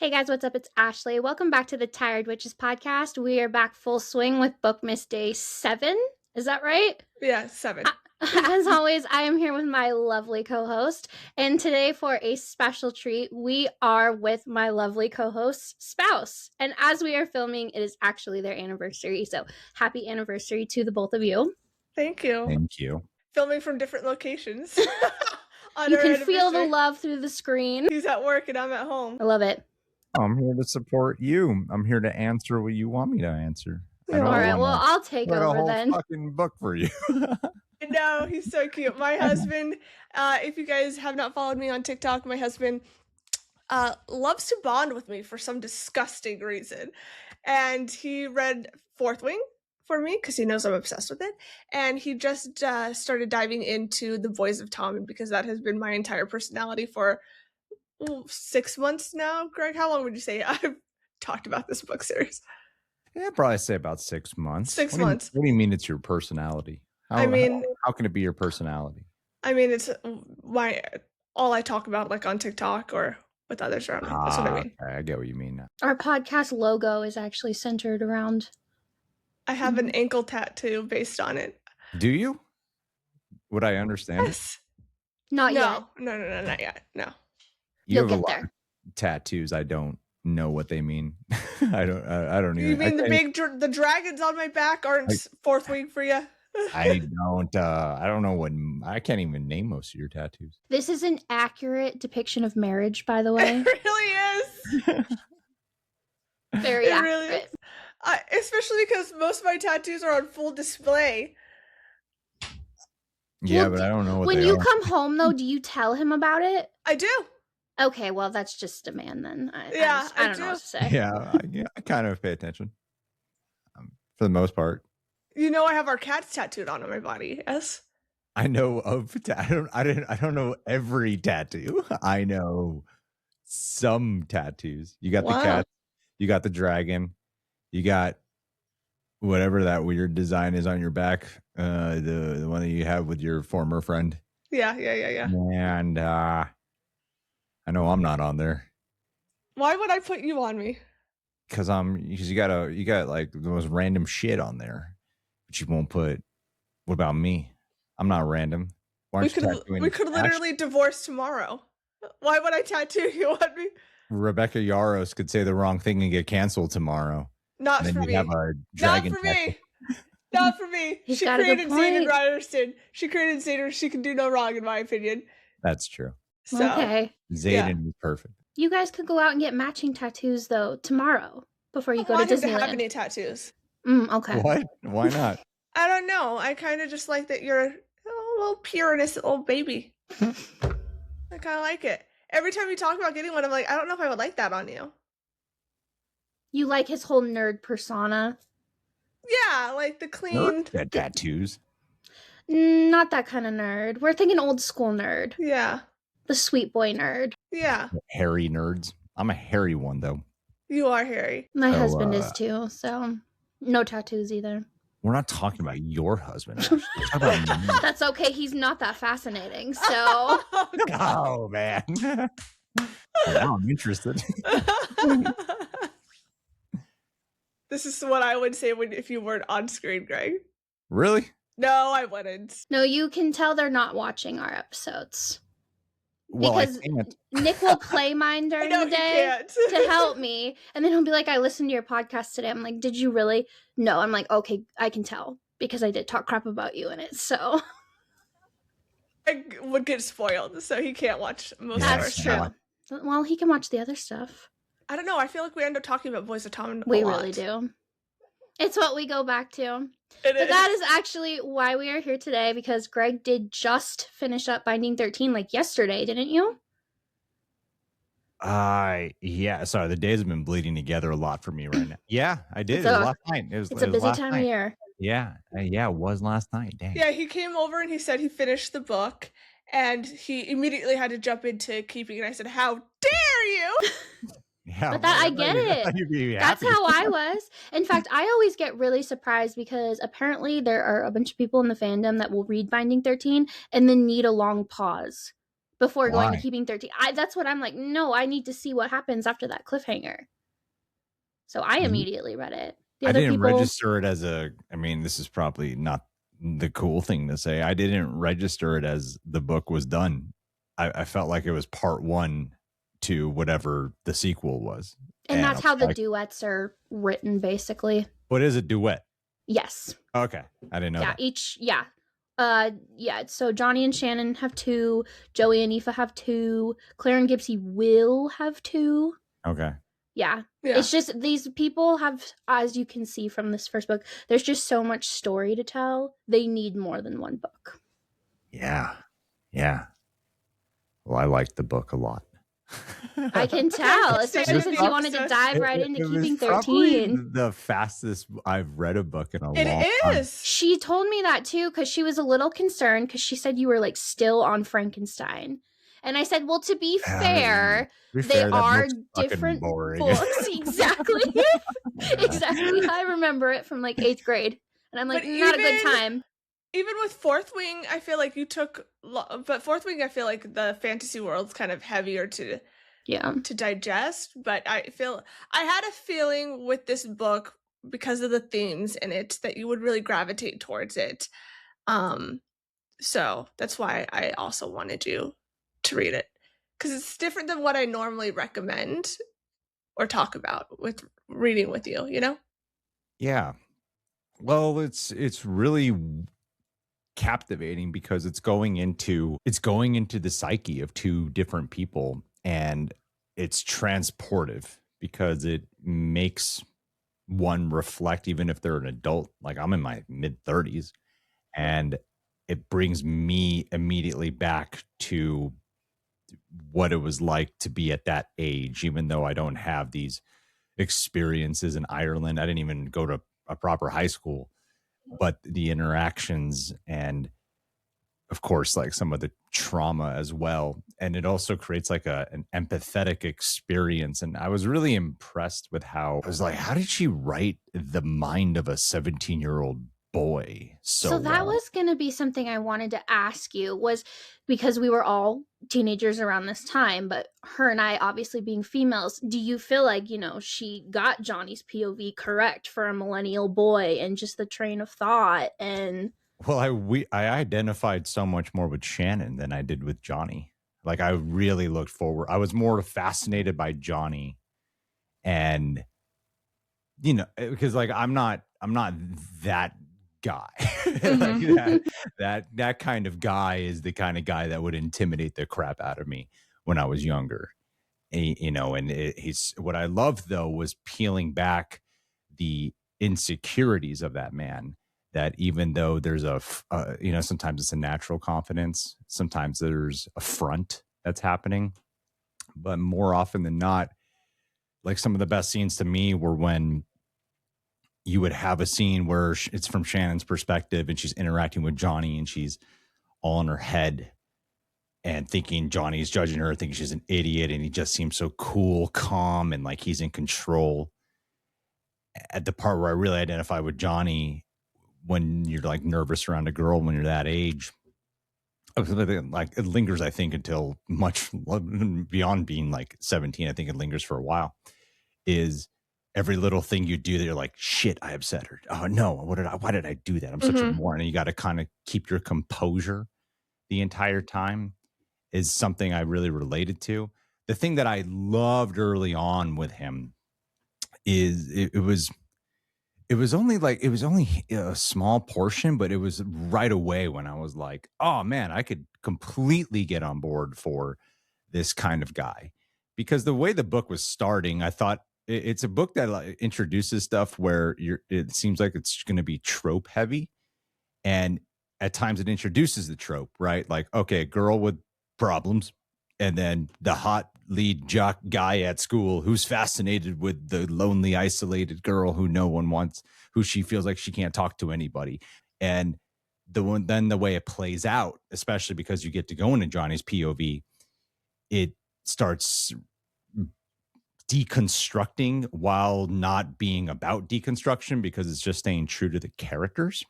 Hey guys, what's up? It's Ashley. Welcome back to the Tired Witches podcast. We are back full swing with Bookmas Day 7. Is that right? Yeah, 7. As always, I am here with my lovely co-host. And today for a special treat, we are with my lovely co-host's spouse. And as we are filming, it is actually their anniversary. So happy anniversary to the both of you. Thank you. Thank you. Filming from different locations. You can feel the love through the screen. He's at work and I'm at home. I love it. I'm here to support you. I'm here to answer what you want me to answer. All right, well, I'll take over a whole then. Fucking book for you. No, he's so cute. My husband, if you guys have not followed me on TikTok, my husband loves to bond with me for some disgusting reason. And he read Fourth Wing for me because he knows I'm obsessed with it. And he just started diving into The Boys of Tommen because that has been my entire personality for 6 months now. Greg, how long would you say I've talked about this book series? Yeah, I'd probably say about 6 months. 6 months. What do you mean it's your personality? How can it be your personality? I mean, it's all I talk about, like on TikTok or with others around me. That's what I mean. Okay, I get what you mean now. Our podcast logo is actually centered around. I have an ankle tattoo based on it. Do you? Would I understand? Yes. Not yet. No, not yet. No. You'll have a get lot there. of tattoos. I don't know what they mean. I don't even. You mean the dragons on my back aren't Fourth Wing for you? I don't know what. I can't even name most of your tattoos. This is an accurate depiction of marriage, by the way. It really is. Very accurate. Really is. Especially because most of my tattoos are on full display. Yeah, Well, but I don't know what When they you are. come home, though, do you tell him about it? I do. Okay, well, that's just a man then. I don't know what to say. Yeah, I kind of pay attention for the most part. You know, I have our cats tattooed on my body. Yes. I know of. I don't know every tattoo. I know some tattoos. You got the cat. You got the dragon. You got whatever that weird design is on your back. The one that you have with your former friend. Yeah. And I know I'm not on there. Why would I put you on me? Because you got like the most random shit on there, but you won't put. What about me? I'm not random. We could literally divorce tomorrow. Why would I tattoo you on me? Rebecca Yaros could say the wrong thing and get canceled tomorrow. Not for me. Not for me. Not for me. She created Xaden Ryerson. She created Xaden. She can do no wrong, in my opinion. That's true. So, okay. Xaden is perfect. You guys could go out and get matching tattoos, though, tomorrow before you go to Disneyland. I don't want him to have any tattoos. Okay. What? Why not? I don't know. I kind of just like that you're a little pure innocent little baby. I kind of like it. Every time you talk about getting one, I'm like, I don't know if I would like that on you. You like his whole nerd persona? Yeah, like the clean tattoos. Not that kind of nerd. We're thinking old school nerd. Yeah. The sweet boy nerd. Yeah. Hairy nerds. I'm a hairy one, though. You are hairy. My husband is too, so no tattoos either. We're not talking about your husband. We're talking about me. That's okay. He's not that fascinating, so. Oh, man. Now I'm interested. This is what I would say if you weren't on screen, Greg. Really? No, I wouldn't. No, you can tell they're not watching our episodes. Well, because Nick will play mine during the day to help me. And then he'll be like, I listened to your podcast today. I'm like, did you really? No. I'm like, okay, I can tell because I did talk crap about you in it. So I would get spoiled, so he can't watch most of our stuff. That's true. Well, he can watch the other stuff. I don't know. I feel like we end up talking about Boys of Tommen a lot. We really do. It's what we go back to. But that is actually why we are here today, because Greg did just finish up Binding 13 like yesterday, didn't you? Yeah. Sorry, the days have been bleeding together a lot for me right now. Yeah, I did. It was last night. It's a busy time of year. Yeah. It was last night. Dang. Yeah, he came over and he said he finished the book and he immediately had to jump into keeping. And I said, how dare you? Yeah, but I get it. That's how I was. In fact, I always get really surprised because apparently there are a bunch of people in the fandom that will read Binding 13 and then need a long pause before going to Why? keeping 13. That's what I'm like, no, I need to see what happens after that cliffhanger. So I immediately read it. I didn't register it as I mean, this is probably not the cool thing to say. I didn't register it as the book was done. I felt like it was part one to whatever the sequel was. And that's how the duets are written, basically. What is a duet? Yes. Okay. I didn't know that. So Johnny and Shannon have 2. Joey and Aoife have 2. Claire and Gipsy will have 2. Okay. Yeah. It's just these people have, as you can see from this first book, there's just so much story to tell. They need more than one book. Yeah. Yeah. Well, I liked the book a lot. I can tell, especially since you wanted to dive right into Keeping 13. The fastest I've read a book in a long time. It is. She told me that too, because she was a little concerned because she said you were like still on Frankenstein. And I said, well, to be fair, they are different books. Exactly. Exactly. I remember it from like 8th grade. And I'm like, not a good time. Even with Fourth Wing, I feel like you took... But Fourth Wing, I feel like the fantasy world's kind of heavier to digest. But I had a feeling with this book, because of the themes in it, that you would really gravitate towards it. So that's why I also wanted you to read it, because it's different than what I normally recommend or talk about with reading with you, you know? Yeah. Well, it's really captivating because it's going into the psyche of 2 different people, and it's transportive because it makes one reflect, even if they're an adult. Like, I'm in my mid-30s, and it brings me immediately back to what it was like to be at that age, even though I don't have these experiences in Ireland. I didn't even go to a proper high school, but the interactions and, of course, like some of the trauma as well. And it also creates like an empathetic experience. And I was really impressed with how did she write the mind of a 17-year-old boy so that was going to be something I wanted to ask you, was because we were all teenagers around this time, but her and I obviously being females, do you feel like, she got Johnny's POV correct for a millennial boy and just the train of thought? And well, I identified so much more with Shannon than I did with Johnny. Like, I really looked forward. I was more fascinated by Johnny, and because like I'm not that guy. Like that kind of guy is the kind of guy that would intimidate the crap out of me when I was younger. And he's, what I loved though was peeling back the insecurities of that man, that even though there's sometimes it's a natural confidence, sometimes there's a front that's happening, but more often than not, like some of the best scenes to me were when you would have a scene where it's from Shannon's perspective and she's interacting with Johnny and she's all in her head and thinking Johnny's judging her, thinking she's an idiot, and he just seems so cool, calm, and like he's in control. At the part where I really identify with Johnny, when you're like nervous around a girl when you're that age, like it lingers, I think, until much beyond being like 17. I think it lingers for a while. Is every little thing you do that you're like, shit, I upset her. Oh no, why did I do that? I'm such a moron. And you got to kind of keep your composure the entire time, is something I really related to. The thing that I loved early on with him is it was only a small portion, but it was right away when I was like, oh man, I could completely get on board for this kind of guy. Because the way the book was starting, I thought it's a book that introduces stuff where it seems like it's going to be trope heavy. And at times it introduces the trope, right? Like, okay, girl with problems, and then the hot lead jock guy at school who's fascinated with the lonely, isolated girl who no one wants, who she feels like she can't talk to anybody. And then the way it plays out, especially because you get to go into Johnny's POV, it starts deconstructing while not being about deconstruction, because it's just staying true to the characters.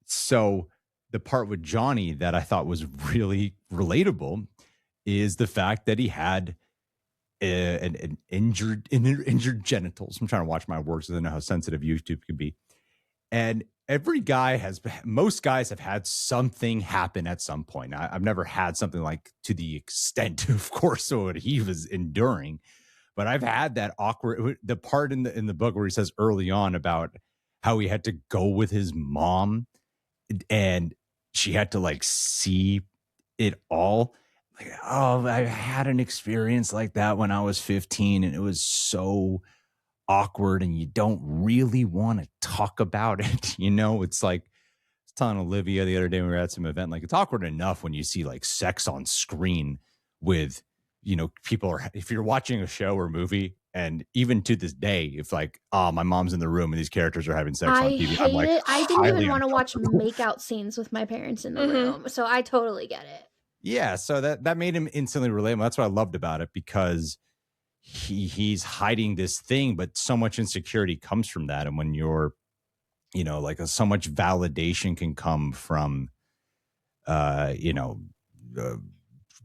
So the part with Johnny that I thought was really relatable is the fact that he had an injured genitals. I'm trying to watch my words because I know how sensitive YouTube could be. And most guys have had something happen at some point. I've never had something like to the extent, of course, of what he was enduring. But I've had that awkward, the part in the book where he says early on about how he had to go with his mom and she had to like see it all. Like, oh, I had an experience like that when I was 15 and it was so awkward and you don't really want to talk about it. It's like I was telling Olivia the other day when we were at some event, like it's awkward enough when you see like sex on screen with, people if you're watching a show or movie. And even to this day, if like, oh, my mom's in the room and these characters are having sex on TV, I'm like, I didn't even want to watch makeout scenes with my parents in the room. So I totally get it. Yeah. So that made him instantly relatable. That's what I loved about it, because he's hiding this thing, but so much insecurity comes from that. And when you're, like so much validation can come from,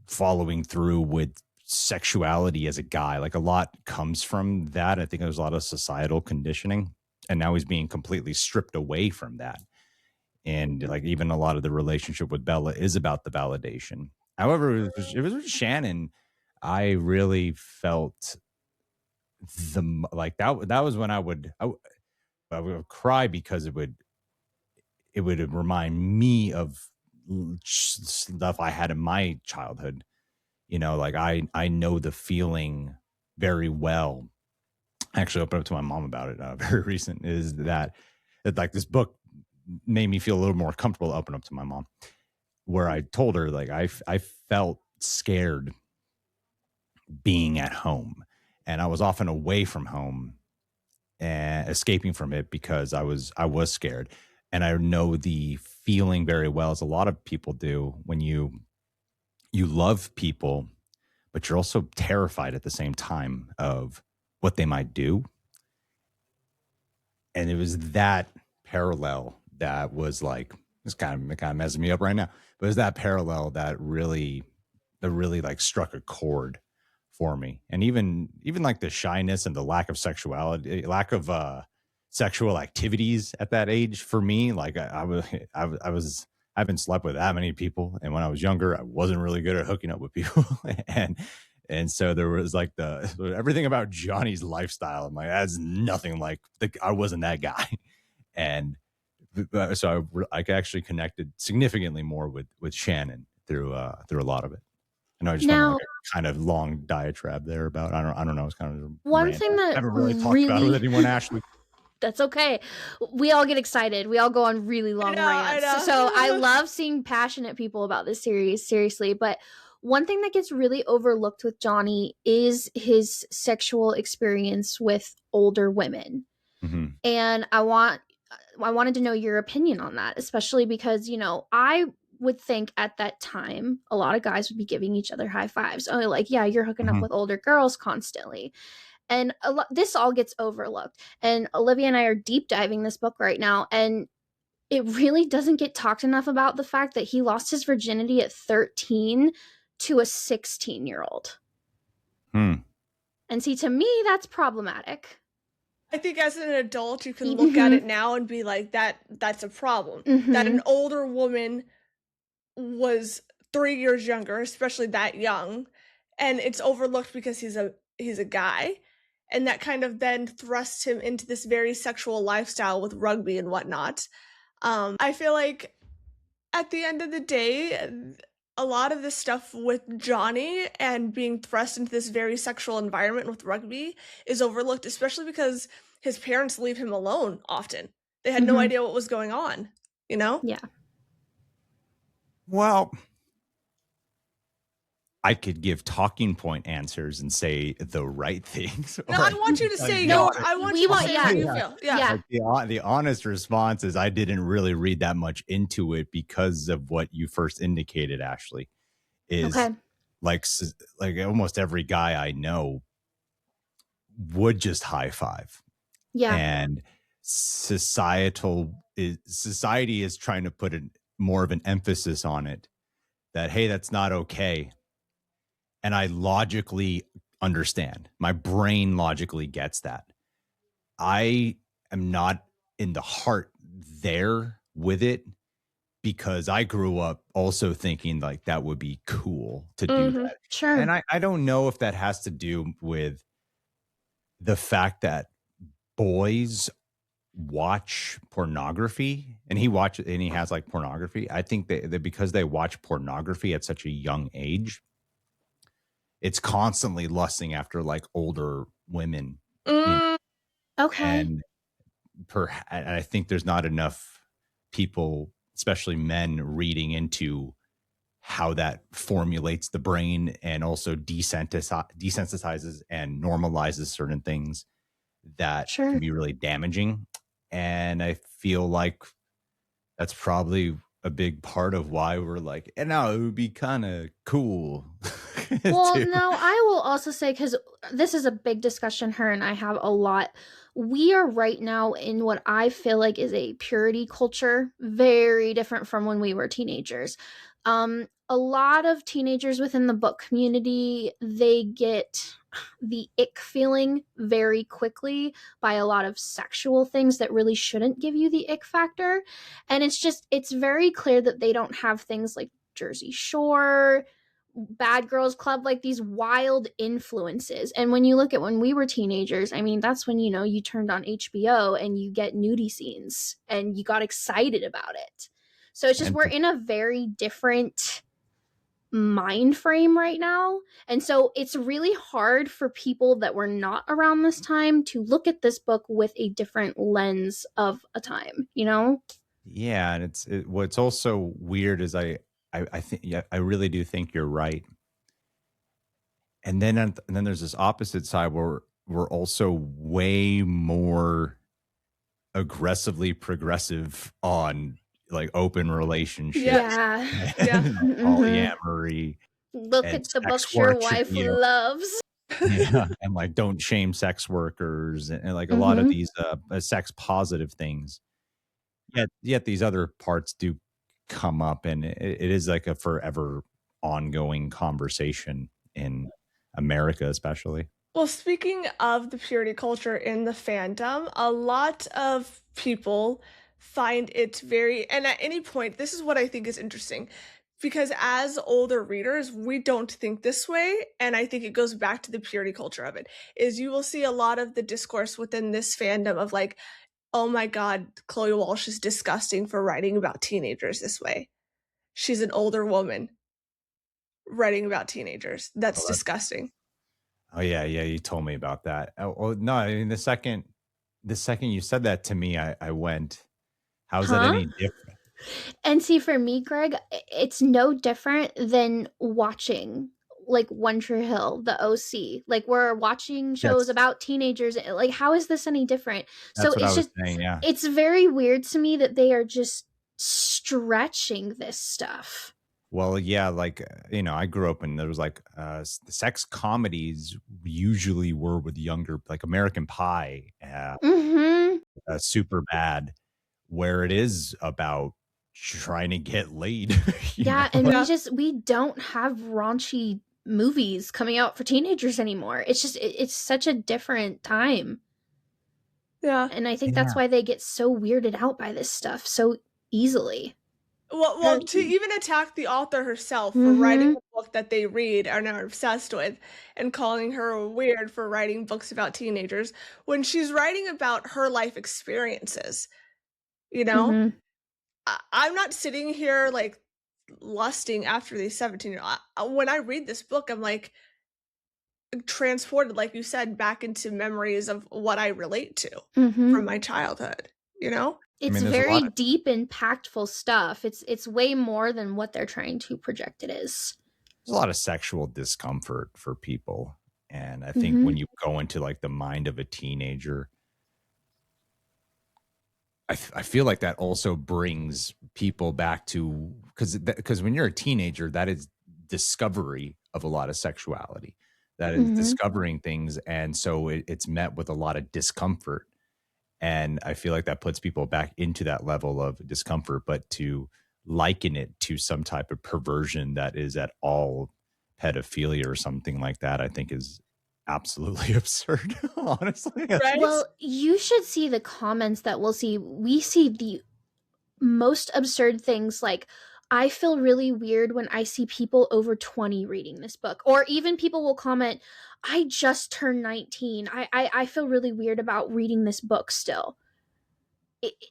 following through with sexuality as a guy. Like a lot comes from that. I think there's a lot of societal conditioning, and now he's being completely stripped away from that. And like even a lot of the relationship with Bella is about the validation. However, it was with Shannon. I really felt that was when I would cry, because it would remind me of stuff I had in my childhood. Like I know the feeling very well. I actually opened up to my mom about it very recent, is that like this book made me feel a little more comfortable to open up to my mom, where I told her like I felt scared being at home, and I was often away from home and escaping from it because I was scared. And I know the feeling very well, as a lot of people do, when you love people, but you're also terrified at the same time of what they might do. And it was that parallel that was like, it's kind of messing me up right now, but it was that parallel that really like struck a chord for me. And even like the shyness and the lack of sexuality, lack of sexual activities at that age for me. Like I haven't slept with that many people, and when I was younger, I wasn't really good at hooking up with people. and so there was like everything about Johnny's lifestyle. I'm like, that's nothing like I wasn't that guy. And so I actually connected significantly more with Shannon through a lot of it. I know I just went like a kind of long diatribe there about I don't know. It's kind of one thing that I haven't really talked about with anyone, Ashley. That's okay. We all get excited. We all go on really long rants. I know. So I love seeing passionate people about this series, seriously. But one thing that gets really overlooked with Johnny is his sexual experience with older women. Mm-hmm. And I wanted to know your opinion on that, especially because, I would think at that time a lot of guys would be giving each other high fives. Oh, like, yeah, you're hooking up with older girls constantly. And this all gets overlooked. And Olivia and I are deep diving this book right now. And it really doesn't get talked enough about the fact that he lost his virginity at 13 to a 16-year-old. And see, to me, that's problematic. I think as an adult, you can look at it now and be like, that's a problem. That an older woman was 3 years younger, especially that young. And it's overlooked because he's a guy. And that kind of then thrusts him into this very sexual lifestyle with rugby and whatnot. I feel like at the end of the day, a lot of this stuff with Johnny and being thrust into this very sexual environment with rugby is overlooked, especially because his parents leave him alone often. They had no idea what was going on, Yeah. Well, I could give talking point answers and say the right things. No, I want you to say I want you to say how you feel. Yeah. Like the honest response is I didn't really read that much into it because of what you first indicated, Ashley. Is like almost every guy I know would just high five. Yeah. And society is trying to put more of an emphasis on it, that, hey, that's not okay. And I logically understand. My brain logically gets that. I am not in the heart there with it, because I grew up also thinking like that would be cool to do that. Sure. And I don't know if that has to do with the fact that boys watch pornography, and he has like pornography. I think that because they watch pornography at such a young age, it's constantly lusting after like older women. Okay. And I think there's not enough people, especially men, reading into how that formulates the brain and also desensitizes and normalizes certain things that can be really damaging. And I feel like that's probably a big part of why we're like, and now it would be kind of cool. Well, no, I will also say, because this is a big discussion her and I have a lot. We are right now in what I feel like is a purity culture, very different from when we were teenagers. A lot of teenagers within the book community, they get the ick feeling very quickly by a lot of sexual things that really shouldn't give you the ick factor. And it's very clear that they don't have things like Jersey Shore, Bad Girls Club, like these wild influences. And when you look at when we were teenagers, I mean, that's when, you turned on HBO and you get nudie scenes and you got excited about it. So it's just, we're in a very different mind frame right now. And so it's really hard for people that were not around this time to look at this book with a different lens of a time, Yeah. And what's also weird is I think, yeah, I really do think you're right. And then there's this opposite side where we're also way more aggressively progressive on like open relationships. Yeah. Polyamory. Look at the books your wife loves. Yeah. And like, don't shame sex workers and like a lot of these sex positive things. Yet these other parts do come up, and it is like a forever ongoing conversation in America, especially. Well, speaking of the purity culture in the fandom, a lot of people find it very, and at any point, this is what I think is interesting, because as older readers, we don't think this way, and I think it goes back to the purity culture of it, is you will see a lot of the discourse within this fandom of like, oh my God, Chloe Walsh is disgusting for writing about teenagers this way. She's an older woman writing about teenagers. That's disgusting. Oh yeah, you told me about that. Oh no, I mean the second you said that to me, I went, how's that any different? And see, for me, Greg, it's no different than watching like One Tree Hill, the OC. Like, we're watching shows about teenagers. Like, how is this any different? That's what I was saying, yeah. It's very weird to me that they are just stretching this stuff. Well, yeah, like, I grew up and there was like the sex comedies usually were with younger, like American Pie, Super Bad, where it is about trying to get laid. And we don't have raunchy movies coming out for teenagers anymore. It's such a different time. Yeah. And I think that's why they get so weirded out by this stuff so easily. Well, to even attack the author herself for writing a book that they read and are obsessed with, and calling her weird for writing books about teenagers when she's writing about her life experiences, I'm not sitting here like lusting after these 17-year-olds. When I read this book, I'm like transported, like you said, back into memories of what I relate to from my childhood, It's very deep, impactful stuff. It's way more than what they're trying to project it is. There's a lot of sexual discomfort for people. And I think when you go into like the mind of a teenager, I feel like that also brings people back to, because when you're a teenager, that is discovery of a lot of sexuality. That is discovering things. And so it's met with a lot of discomfort. And I feel like that puts people back into that level of discomfort. But to liken it to some type of perversion that is at all pedophilia or something like that, I think is absolutely absurd, honestly. Right? Well, you should see the comments that we'll see. We see the most absurd things, like, I feel really weird when I see people over 20 reading this book. Or even people will comment, I just turned 19. I feel really weird about reading this book still.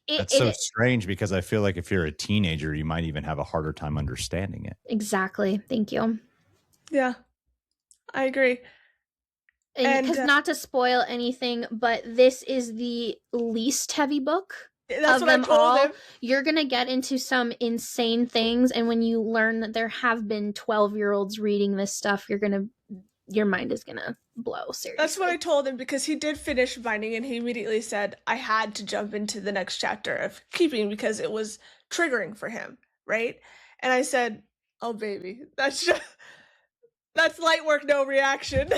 That's so strange, because I feel like if you're a teenager, you might even have a harder time understanding it. Exactly. Thank you. Yeah, I agree. And because not to spoil anything, but this is the least heavy book That's of what I them told all. him. You're gonna get into some insane things, and when you learn that there have been 12-year-olds reading this stuff, your mind is gonna blow. Seriously. That's what I told him, because he did finish binding and he immediately said I had to jump into the next chapter of keeping because it was triggering for him, right? And I said, oh baby, that's light work, no reaction.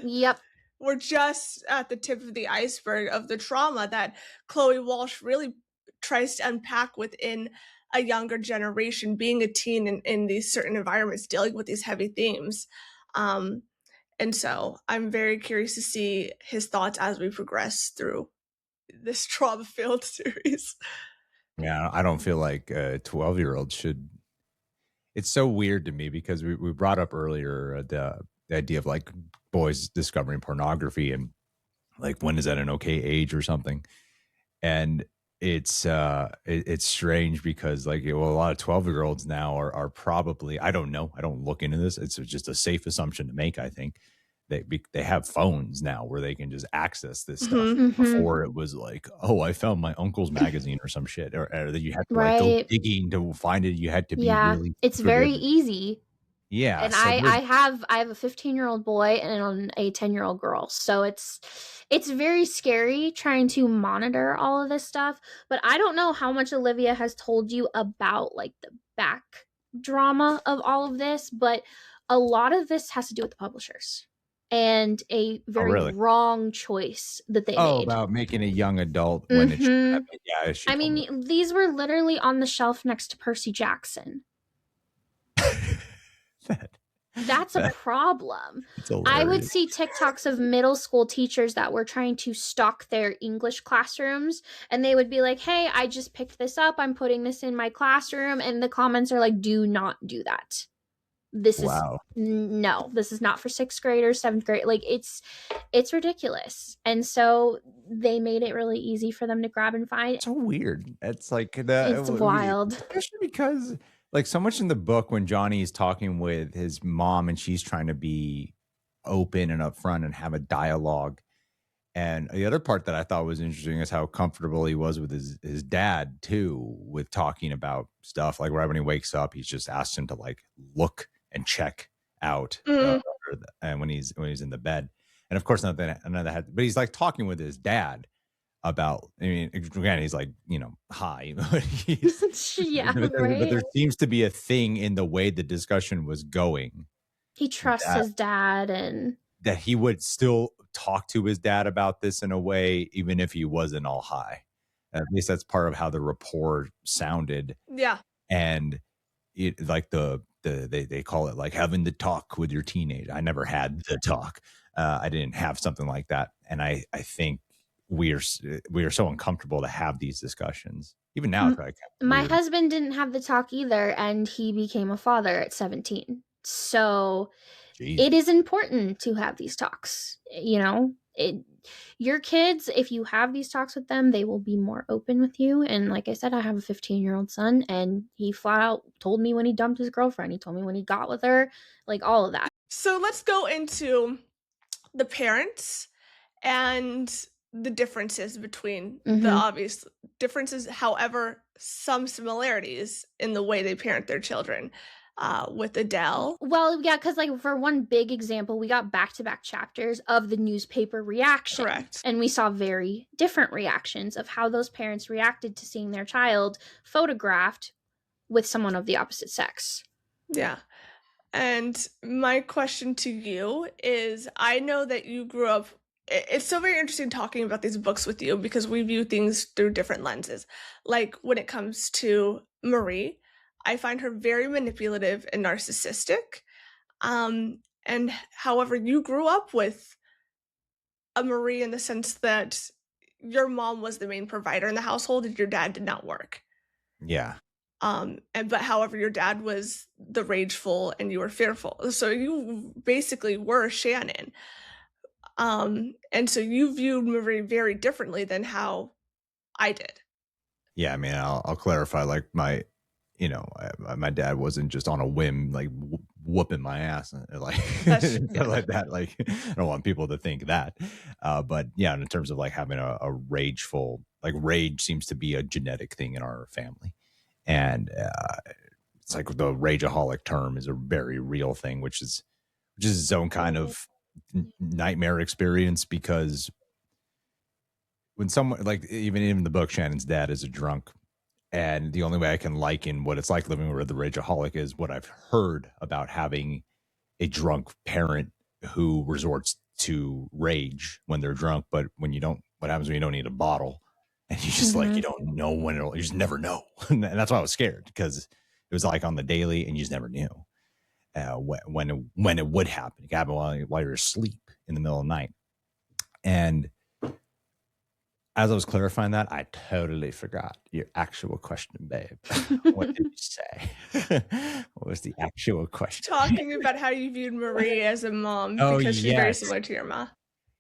Yep. We're just at the tip of the iceberg of the trauma that Chloe Walsh really tries to unpack within a younger generation, being a teen in these certain environments, dealing with these heavy themes. And so I'm very curious to see his thoughts as we progress through this trauma-filled series. Yeah, I don't feel like 12-year-olds should. It's so weird to me, because we brought up earlier the idea of like boys discovering pornography, and like, when is that an okay age or something? And it's strange, because like, well, a lot of 12-year-olds now are probably, I don't know, I don't look into this, it's just a safe assumption to make. I think they have phones now where they can just access this stuff. Mhm. Before, it was like, oh, I found my uncle's magazine or some shit, or that you had to like go Right. digging to find it. You had to be really it's good very at it. easy. Yeah, And so I have a 15-year-old boy and a 10-year-old girl, so it's very scary trying to monitor all of this stuff. But I don't know how much Olivia has told you about like the back drama of all of this, but a lot of this has to do with the publishers and a very really? wrong choice that they Oh, made. about making a young adult when it should have Mhm. been. Yeah, she I told me. mean, these were literally on the shelf next to Percy Jackson. That's a problem. I would see TikToks of middle school teachers that were trying to stock their English classrooms, and they would be like, hey, I just picked this up, I'm putting this in my classroom, and the comments are like, do not do that. This is no, this is not for 6th graders, 7th grade. Like, it's ridiculous. And so they made it really easy for them to grab and find. So weird. It's like It's wild. Especially because like so much in the book, when Johnny is talking with his mom and she's trying to be open and upfront and have a dialogue. And the other part that I thought was interesting is how comfortable he was with his dad too, with talking about stuff. Like right when he wakes up, he's just asked him to like look and check out, and when he's in the bed. And of course, but he's like talking with his dad about, I mean, again, he's like, high. Yeah, but there seems to be a thing in the way the discussion was going. He trusts his dad, and that he would still talk to his dad about this in a way, even if he wasn't all high. At least that's part of how the rapport sounded. Yeah. And it like they call it like having the talk with your teenager. I never had the talk. I didn't have something like that. And I think we are so uncomfortable to have these discussions. Even now, it's like my husband didn't have the talk either, and he became a father at 17. So it is important to have these talks. Your kids, if you have these talks with them, they will be more open with you. And like I said, I have a 15-year-old son, and he flat out told me when he dumped his girlfriend. He told me when he got with her, like all of that. So let's go into the parents and the differences between the obvious differences, however, some similarities in the way they parent their children. With Edel. Well, yeah, because like for one big example, we got back-to-back chapters of the newspaper reaction. Correct. And we saw very different reactions of how those parents reacted to seeing their child photographed with someone of the opposite sex. Yeah. And my question to you is, I know that you grew up, it's so very interesting talking about these books with you because we view things through different lenses. Like when it comes to Marie, I find her very manipulative and narcissistic. And however, you grew up with a Marie in the sense that your mom was the main provider in the household and your dad did not work. Yeah. But however, your dad was the rageful and you were fearful. So you basically were Shannon. And so you viewed Marie very differently than how I did. Yeah, I mean, I'll clarify. Like my dad wasn't just on a whim, like whooping my ass, like like that. Like I don't want people to think that. But yeah, in terms of like having a rageful, like rage seems to be a genetic thing in our family, and it's like the rageaholic term is a very real thing, which is its own kind of nightmare experience, because when someone, like even in the book, Shannon's dad is a drunk. And the only way I can liken what it's like living with a rageaholic is what I've heard about having a drunk parent who resorts to rage when they're drunk. But when you don't, what happens when you don't need a bottle and you just like, you don't know when you just never know. And that's why I was scared, because it was like on the daily and you just never knew when it would happen. It could happen while you're asleep in the middle of the night. And as I was clarifying that, I totally forgot your actual question, babe. What did you say? What was the actual question? Talking about how you viewed Marie as a mom, because she's very similar to your mom.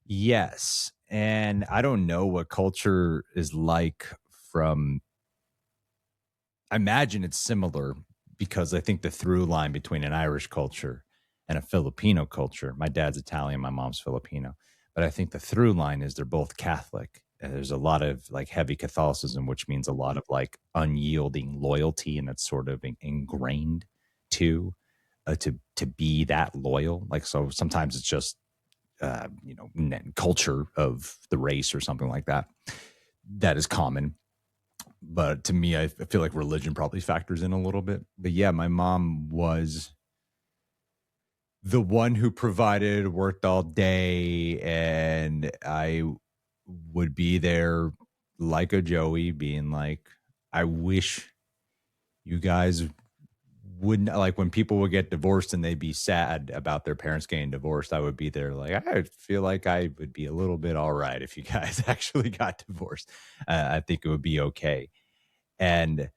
Yes. And I don't know what culture is like from, I imagine it's similar, because I think the through line between an Irish culture and a Filipino culture, my dad's Italian, my mom's Filipino, but I think the through line is they're both Catholic. There's a lot of like heavy Catholicism, which means a lot of like unyielding loyalty, and that's sort of ingrained to be that loyal. Like, so sometimes it's just culture of the race or something like that that is common. But to me, I feel like religion probably factors in a little bit. But yeah, my mom was the one who provided, worked all day, and I would be there like a Joey, being like, I wish you guys wouldn't, like when people would get divorced and they'd be sad about their parents getting divorced, I would be there like, I feel like I would be a little bit all right if you guys actually got divorced. I think it would be okay. And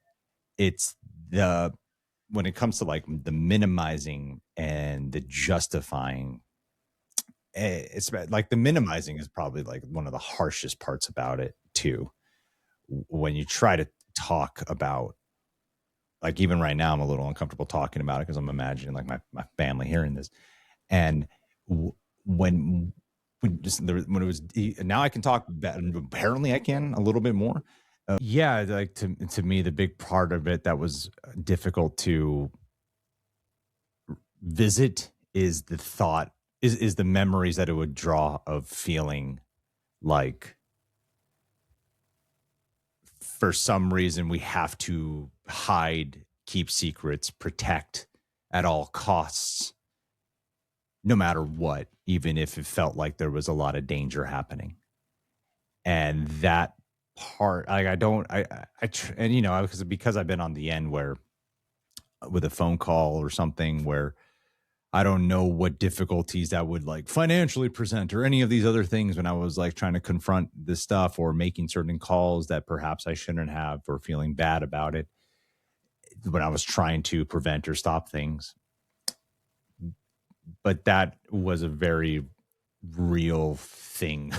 it's when it comes to like the minimizing and the justifying, it's like the minimizing is probably like one of the harshest parts about it too. When you try to talk about, like even right now, I'm a little uncomfortable talking about it because I'm imagining like my family hearing this. And when it was, now I can talk, apparently I can a little bit more. Yeah, like to me, the big part of it that was difficult to visit is the thought, is the memories that it would draw of feeling like for some reason we have to hide, keep secrets, protect at all costs, no matter what, even if it felt like there was a lot of danger happening. And that part, like and you know, because I've been on the end where with a phone call or something where I don't know what difficulties that would like financially present or any of these other things when I was like trying to confront this stuff or making certain calls that perhaps I shouldn't have, or feeling bad about it when I was trying to prevent or stop things. But that was a very real thing.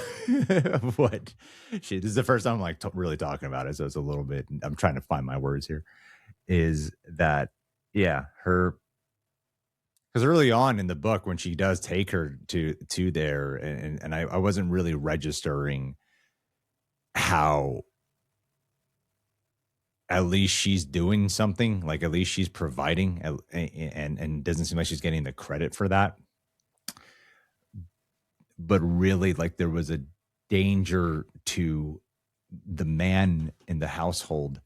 What this is the first time I'm like really talking about it, so it's a little bit, I'm trying to find my words here, is that her, because early on in the book when she does take her to there, and I wasn't really registering how at least she's doing something, like at least she's providing, and doesn't seem like she's getting the credit for that. But really, like there was a danger to the man in the household,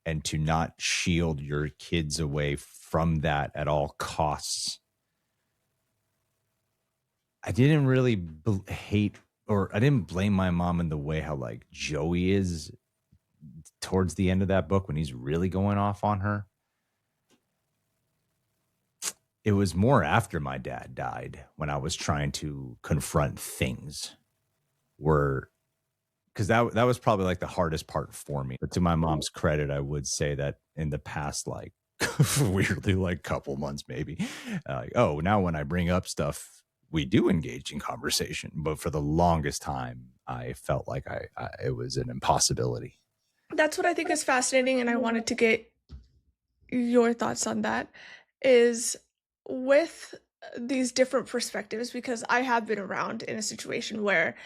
and to not shield your kids away from that at all costs. I didn't really hate, or I didn't blame my mom in the way how like Joey is towards the end of that book when he's really going off on her. it was more after my dad died when I was trying to confront things because that was probably like the hardest part for me. But to my mom's credit, I would say that in the past, like weirdly, like couple months maybe, oh, now when I bring up stuff, we do engage in conversation. But for the longest time, I felt like it was an impossibility. That's what I think is fascinating, and I wanted to get your thoughts on that, is with these different perspectives, because I have been around in a situation where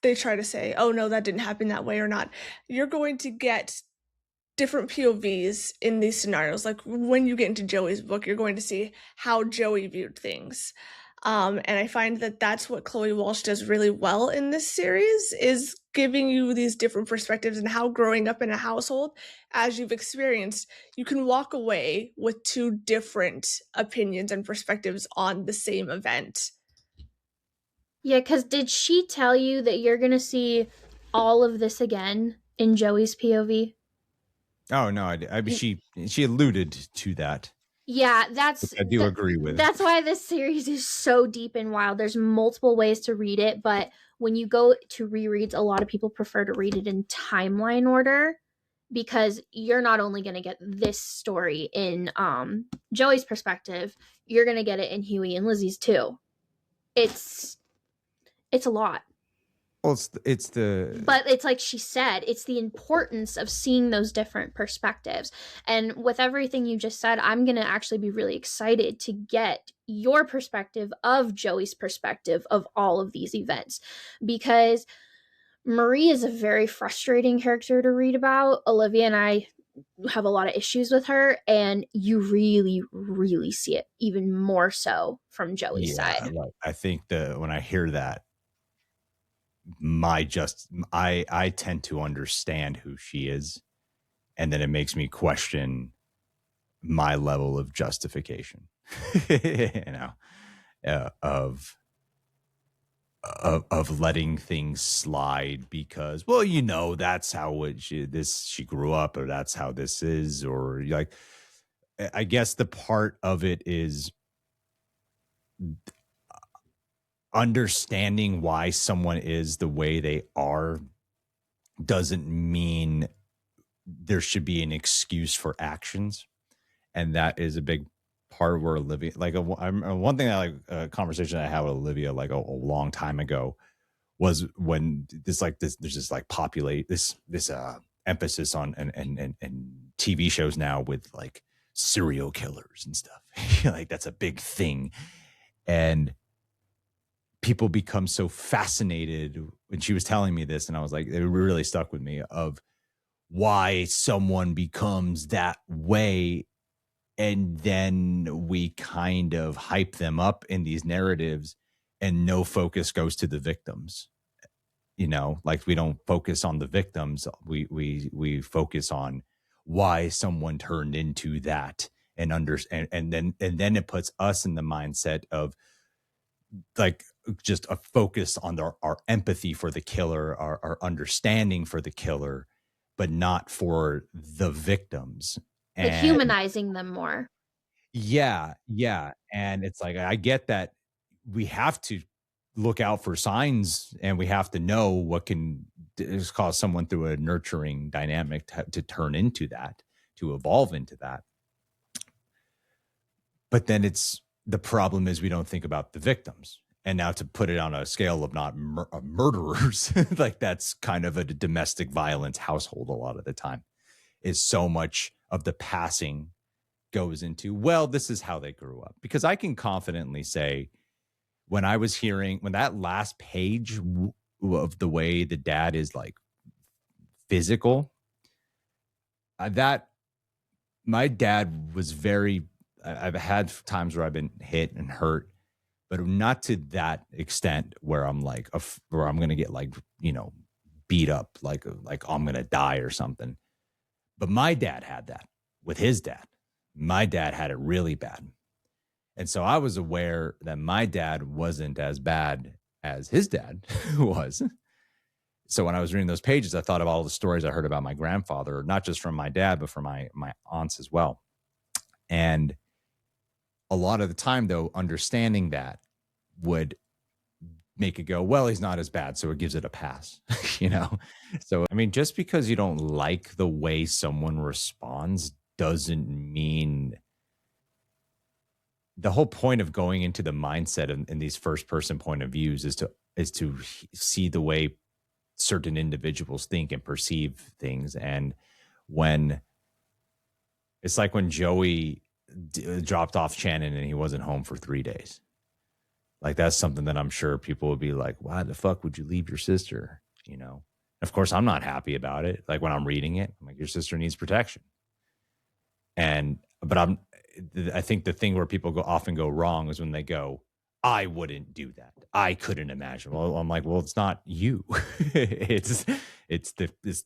they try to say, oh no, that didn't happen that way or not. You're going to get different POVs in these scenarios. Like when you get into Joey's book, you're going to see how Joey viewed things. And I find that that's what Chloe Walsh does really well in this series, is giving you these different perspectives, and how growing up in a household, as you've experienced, you can walk away with two different opinions and perspectives on the same event. Yeah, because did she tell you that you're going to see all of this again in Joey's POV? Oh, no, I mean, she alluded to that. Yeah, that's... I do agree with. That's why this series is so deep and wild. There's multiple ways to read it, but when you go to rereads, a lot of people prefer to read it in timeline order, because you're not only going to get this story in Joey's perspective, you're going to get it in Hughie and Lizzie's too. It's a lot. Well, it's the... But it's like she said, it's the importance of seeing those different perspectives. And with everything you just said, I'm going to actually be really excited to get your perspective of Joey's perspective of all of these events. Because Marie is a very frustrating character to read about. Olivia and I have a lot of issues with her, and you really, really see it even more so from Joey's side. Right. I think when I hear that, I tend to understand who she is, and then it makes me question my level of justification, of letting things slide because, well, that's how she grew up, or that's how this is, or like, I guess the part of it is understanding why someone is the way they are doesn't mean there should be an excuse for actions. And that is a big part where Olivia, like one thing a conversation I had with Olivia like a long time ago was when there's this like populate this emphasis on and TV shows now with like serial killers and stuff. Like that's a big thing. And people become so fascinated when she was telling me this, and I was like, it really stuck with me, of why someone becomes that way, and then we kind of hype them up in these narratives, and no focus goes to the victims. Like we don't focus on the victims. We focus on why someone turned into that, and then it puts us in the mindset of like just a focus on our empathy for the killer, our understanding for the killer, but not for the victims. Like humanizing them more. Yeah. And it's like, I get that we have to look out for signs, and we have to know what can cause someone through a nurturing dynamic to turn into that, to evolve into that. But then the problem is we don't think about the victims. And now to put it on a scale of not murderers, like that's kind of a domestic violence household a lot of the time, is so much of the passing goes into, well, this is how they grew up. Because I can confidently say, when I was hearing, when that last page of the way the dad is like physical, that my dad was I've had times where I've been hit and hurt, but not to that extent where I'm like, where I'm going to get like, beat up, like I'm going to die or something. But my dad had that with his dad. My dad had it really bad. And so I was aware that my dad wasn't as bad as his dad was. So when I was reading those pages, I thought of all the stories I heard about my grandfather, not just from my dad, but from my aunts as well. And a lot of the time, though, understanding that would make it go, well, he's not as bad, so it gives it a pass, you know? So, I mean, just because you don't like the way someone responds doesn't mean the whole point of going into the mindset in these first person point of views is to see the way certain individuals think and perceive things. And when it's like when Joey dropped off Shannon and he wasn't home for 3 days. Like, that's something that I'm sure people would be like, why the fuck would you leave your sister? You know, of course, I'm not happy about it. Like, when I'm reading it, I'm like, your sister needs protection. But I think the thing where people often go wrong is when they go, I wouldn't do that. I couldn't imagine. Well, I'm like, well, it's not you. it's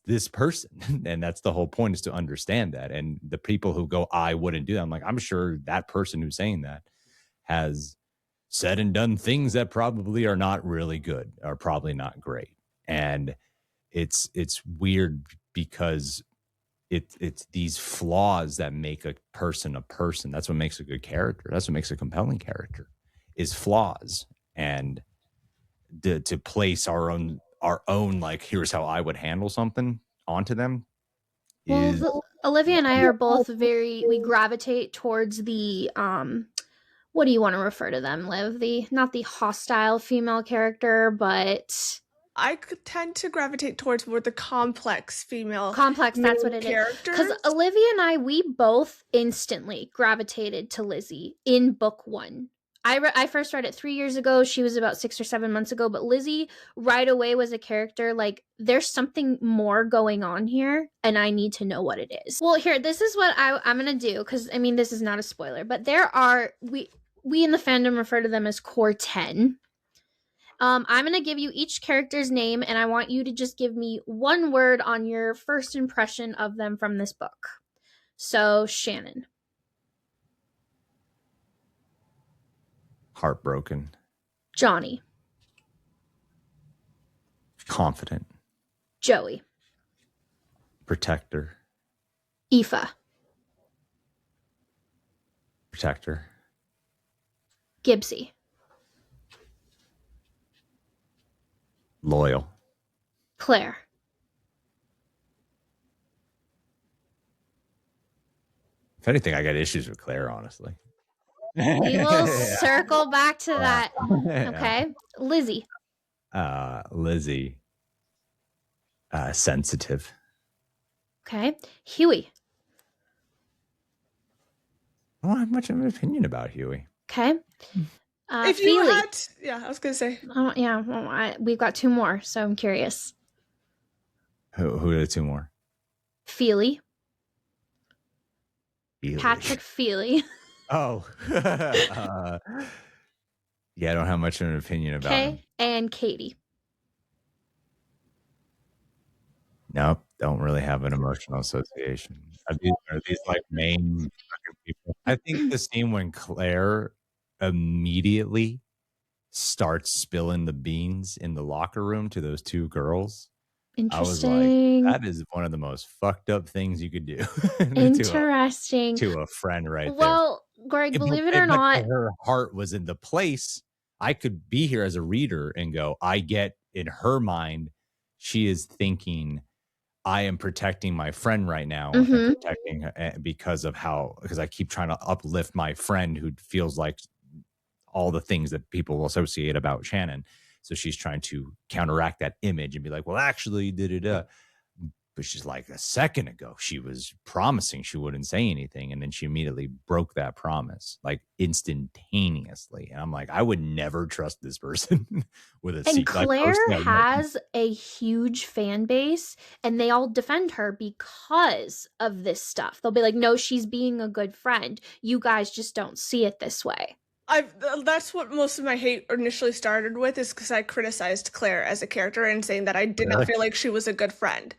this person. And that's the whole point, is to understand that. And the people who go, I wouldn't do that, I'm like, I'm sure that person who's saying that has said and done things that probably are not really good, are probably not great. And it's weird because it's these flaws that make a person a person. That's what makes a good character. That's what makes a compelling character, is flaws. And to place our own like, here's how I would handle something onto them. Well, Olivia and I are both we gravitate towards the what do you want to refer to them, Liv? Not the hostile female character, but I could tend to gravitate towards more the complex female. Complex, that's what it is. Because Olivia and I, we both instantly gravitated to Lizzie in book 1. I first read it 3 years ago. She was about 6 or 7 months ago. But Lizzie right away was a character like, there's something more going on here, and I need to know what it is. Well, here, this is what I'm going to do, because, I mean, this is not a spoiler, but there are, we in the fandom refer to them as Core 10. I'm going to give you each character's name, and I want you to just give me one word on your first impression of them from this book. So, Shannon. Heartbroken. Johnny. Confident. Joey. Protector. Aoife. Protector. Gibbsy. Loyal. Claire. If anything, I got issues with Claire, honestly. We will circle back to that. Okay. Lizzie. Lizzie. Sensitive. Okay. Hughie. I don't have much of an opinion about Hughie. Okay. If you had, yeah, I was gonna say. Yeah, well, we've got 2 more, so I'm curious. Who are the 2 more? Feely. Patrick Feely. Oh. Yeah, I don't have much of an opinion about him. Okay, and Katie. Nope, don't really have an emotional association. Are these like main people? I think the scene when Claire immediately starts spilling the beans in the locker room to those 2 girls. Interesting. I was like, that is one of the most fucked up things you could do. Interesting. to a friend right there. Well, Greg, believe it or not, her heart was in the place. I could be here as a reader and go, I get in her mind, she is thinking, I am protecting my friend right now, and protecting her because I keep trying to uplift my friend who feels like all the things that people will associate about Shannon. So she's trying to counteract that image and be like, well, actually, da-da-da. But she's like, a second ago, she was promising she wouldn't say anything. And then she immediately broke that promise, like instantaneously. And I'm like, I would never trust this person with a secret. And Claire has a huge fan base, and they all defend her because of this stuff. They'll be like, no, she's being a good friend. You guys just don't see it this way. That's what most of my hate initially started with, is because I criticized Claire as a character and saying that I did not feel like she was a good friend.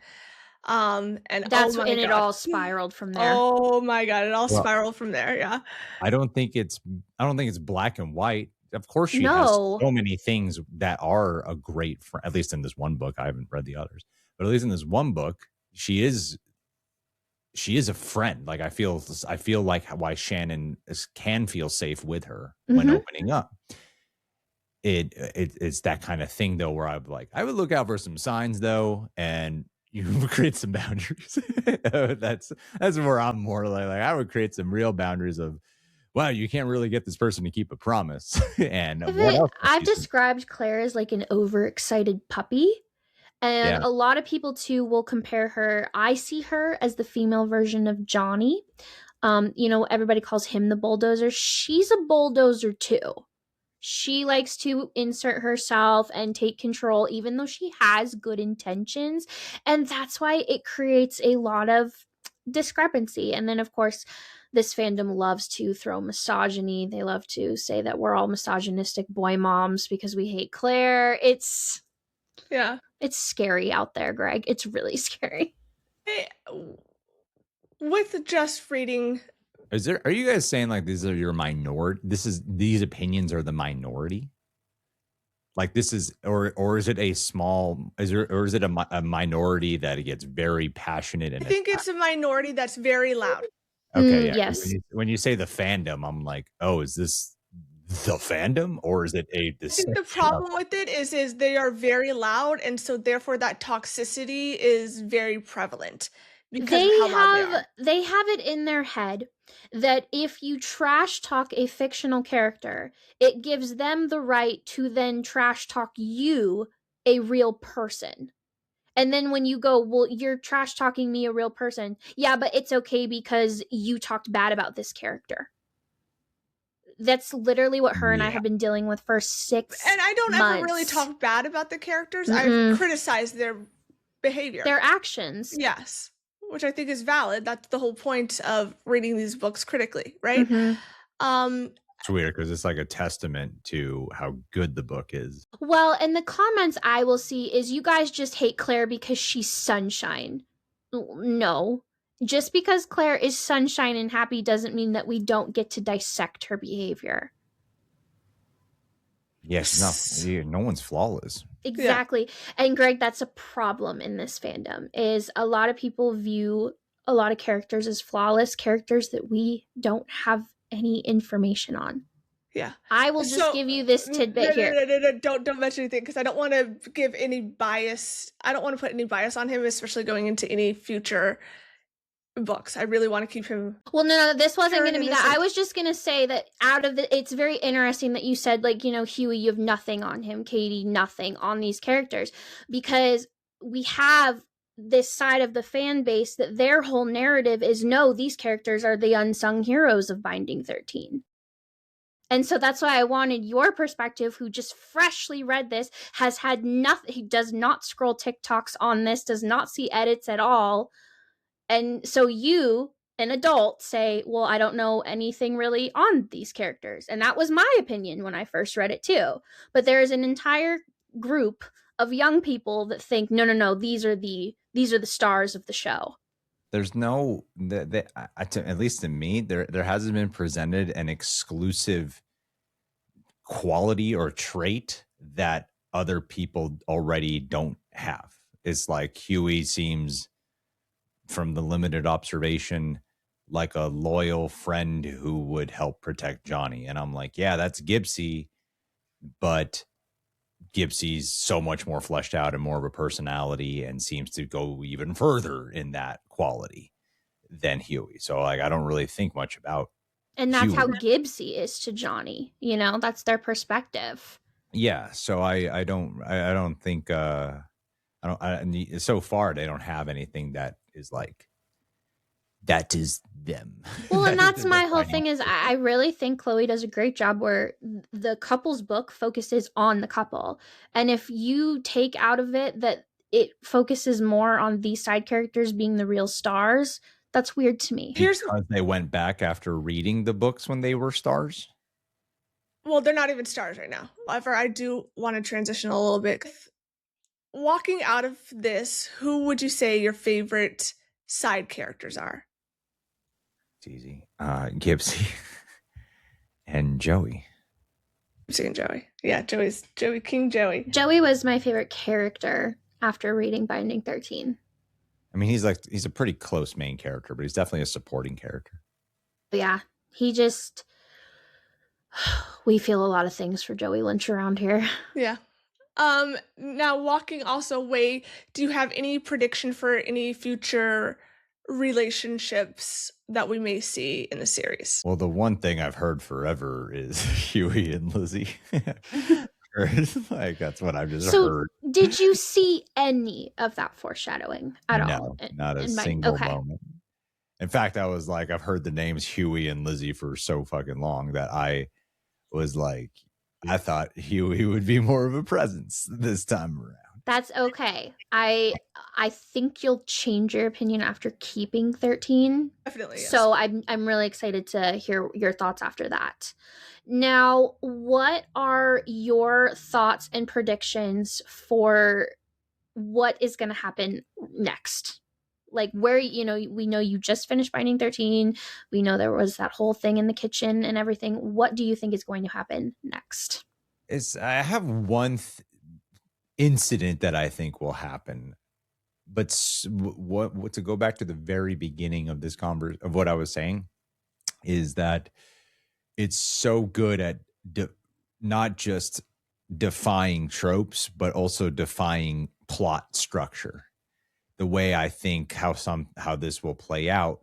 And that's when it all spiraled from there. Oh my god, it all spiraled from there. Yeah. I don't think it's black and white. Of course, she has so many things that are a great friend. At least in this one book, I haven't read the others, but at least in this one book, she she is a friend. Like I feel like why Shannon can feel safe with her Mm-hmm. when opening up. It's that kind of thing though, where I would look out for some signs though, and you create some boundaries. That's where I'm more like I would create some real boundaries of, wow, you can't really get this person to keep a promise. And I've described Claire as like an overexcited puppy. And Yeah. a lot of people too will compare her. I see her as the female version of Johnny. Everybody calls him the bulldozer. She's a bulldozer too. She likes to insert herself and take control, even though she has good intentions. And that's why it creates a lot of discrepancy. And then, of course, this fandom loves to throw misogyny. They love to say that we're all misogynistic boy moms because we hate Claire. It's scary out there, Greg. It's really scary. Hey, with just reading, are you guys saying like these are your minority? These opinions are the minority? Like this is, or is it a small? Is it a minority that gets very passionate? And I think it's a minority that's very loud. Okay, yeah. Yes. When you say the fandom, I'm like, oh, is this the fandom, or is it I think the problem with it is they are very loud, and so therefore that toxicity is very prevalent because of how loud they have it in their head that if you trash talk a fictional character, it gives them the right to then trash talk you, a real person. And then when you go, well, you're trash talking me, a real person. Yeah, but it's okay because you talked bad about this character. That's literally what her and I have been dealing with for 6 months. And I don't ever really talk bad about the characters. I've criticized their behavior. Their actions. Yes. Which I think is valid. That's the whole point of reading these books critically, right? Mm-hmm. It's weird because it's like a testament to how good the book is. Well, and the comments I will see is you guys just hate Claire because she's sunshine. No. Just because Claire is sunshine and happy doesn't mean that we don't get to dissect her behavior. Yes, no one's flawless. Exactly. Yeah. And Greg, that's a problem in this fandom, is a lot of people view a lot of characters as flawless, characters that we don't have any information on. Yeah. I will just give you this tidbit here. No, don't mention anything because I don't want to give any bias. I don't want to put any bias on him, especially going into any future books. I really want to keep him. Well, no, this wasn't going to be that. I was just going to say that it's very interesting that you said, like, Hughie, you have nothing on him, Katie, nothing on these characters, because we have this side of the fan base that their whole narrative is, no, these characters are the unsung heroes of Binding 13. And so that's why I wanted your perspective, who just freshly read this, has had nothing, he does not scroll TikToks on this, does not see edits at all. And so you, an adult, say, well, I don't know anything really on these characters. And that was my opinion when I first read it too. But there is an entire group of young people that think, no, these are the stars of the show. There's no, at least to me, there hasn't been presented an exclusive quality or trait that other people already don't have. It's like Hughie seems, from the limited observation, like a loyal friend who would help protect Johnny. And I'm like, yeah, that's Gibbsy, but Gibbsy's so much more fleshed out and more of a personality and seems to go even further in that quality than Hughie. So like, I don't really think much about And that's Hughie. how Gibbsy is to Johnny, that's their perspective. Yeah. So I don't think, so far they don't have anything that is like, that is them. Well, and that's my whole thing is I really think Chloe does a great job where the couple's book focuses on the couple. And if you take out of it that it focuses more on these side characters being the real stars, that's weird to me. Because they went back after reading the books when they were stars? Well, they're not even stars right now. However, I do want to transition a little bit. Walking out of this, who would you say your favorite side characters are? It's easy. Gibbsy and Joey. Gibbsy and Joey. Yeah, King Joey. Joey was my favorite character after reading Binding 13. I mean, he's a pretty close main character, but he's definitely a supporting character. Yeah, he just we feel a lot of things for Joey Lynch around here. Yeah. Now walking also away, do you have any prediction for any future relationships that we may see in the series? Well, the one thing I've heard forever is Hughie and Lizzie. Like, that's what I've just heard. Did you see any of that foreshadowing at all? No, not a single okay. moment. In fact, I was like, I've heard the names Hughie and Lizzie for so fucking long that I was like, I thought Hughie would be more of a presence this time around. That's okay. I think you'll change your opinion after keeping 13. Definitely. Yes. So I'm really excited to hear your thoughts after that. Now, what are your thoughts and predictions for what is going to happen next? Like, where, we know you just finished Binding 13. We know there was that whole thing in the kitchen and everything. What do you think is going to happen next? I have one incident that I think will happen, but what to go back to the very beginning of this of what I was saying is that it's so good at not just defying tropes, but also defying plot structure. The way I think how this will play out.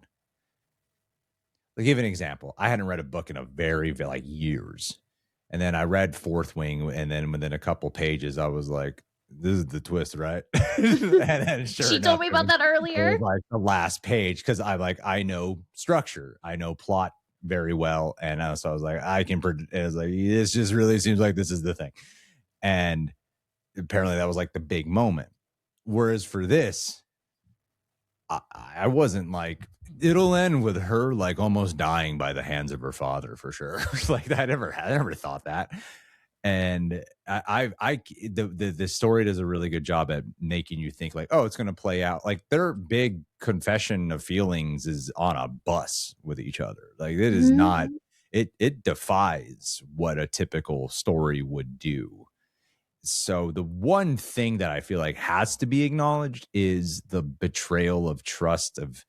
I'll give an example. I hadn't read a book in a very years. And then I read Fourth Wing, and then within a couple pages, I was like, this is the twist, right? And then she told me about that earlier. It was like the last page, because I know structure. I know plot very well. And so I was like, I can predict. It was like, this just really seems like this is the thing. And apparently that was like the big moment. Whereas for this, I wasn't like, it'll end with her like almost dying by the hands of her father for sure. Like I never thought that. And the story does a really good job at making you think like, oh, it's going to play out. Like their big confession of feelings is on a bus with each other. Like it is not, it defies what a typical story would do. So the one thing that I feel like has to be acknowledged is the betrayal of trust of,